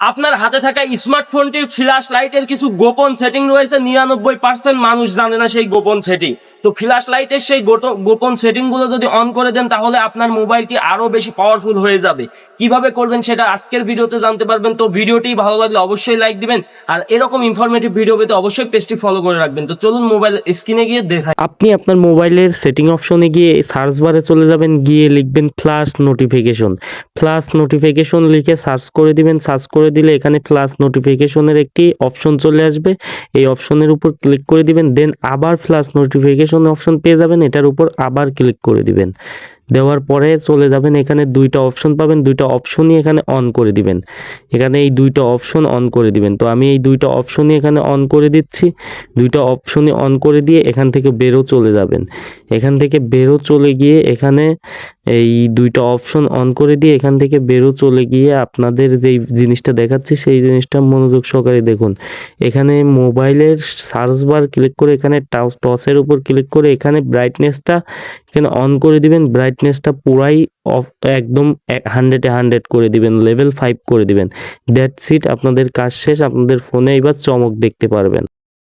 আপনার হাতে থাকা স্মার্টফোনটির ফ্ল্যাশ লাইটের কিছু গোপন সেটিং রয়েছে, 99% মানুষ জানে না সেই গোপন সেটিং। তো ফ্ল্যাশ লাইটের সেই গোপন সেটিং গুলো যদি অন করে দেন তাহলে আপনার মোবাইলটি আরো বেশি পাওয়ারফুল হয়ে যাবে। কিভাবে করবেন সেটা আজকের ভিডিওতে জানতে পারবেন। তো ভিডিওটি ভালো লাগলে অবশ্যই লাইক দিবেন, আর এরকম ইনফরমেটিভ ভিডিও পেতে অবশ্যই পেজটি ফলো করে রাখবেন। তো চলুন মোবাইল স্ক্রিনে গিয়ে দেখাই। আপনি আপনার মোবাইলের সেটিং অপশনে গিয়ে সার্চ বারে চলে যাবেন, গিয়ে লিখবেন ফ্ল্যাশ নোটিফিকেশন। ফ্ল্যাশ নোটিফিকেশন লিখে সার্চ করে দিবেন। সার্চ করে দিলে এখানে ফ্ল্যাশ নোটিফিকেশনের একটি অপশন চলে আসবে। এই অপশনের উপর ক্লিক করে দিবেন, দেন আবার ফ্ল্যাশ নোটিফিকেশন অপশন পেয়ে যাবেন, এটার উপর আবার ক্লিক করে দিবেন। দেওয়ার পরে চলে যাবেন, এখানে দুইটা অপশন পাবেন, দুইটা অপশনই এখানে অন করে দিবেন। এখানে এই দুইটা অপশন অন করে দিবেন। তো আমি এই দুইটা অপশনই এখানে অন করে দিচ্ছি। দুইটা অপশনই অন করে দিয়ে এখান থেকে বেরো চলে যাবেন। এখান থেকে বেরো চলে গিয়ে এখানে এই দুইটা অপশন অন করে দিয়ে এখান থেকে বেরো চলে গিয়ে আপনাদের যেই জিনিসটা দেখাচ্ছি সেই জিনিসটা মনোযোগ সহকারে দেখুন। এখানে মোবাইলের সার্চ বার ক্লিক করে এখানে টসের উপর ক্লিক করে এখানে ব্রাইটনেসটা এখানে অন করে দিবেন। ব্রাইটনেসটা পুরাই অফ, একদম 100 করে দিবেন, লেভেল 5 করে দিবেন। দ্যাটস ইট, আপনাদের কাজ শেষ। আপনাদের ফোনে এবার চমক দেখতে পারবেন।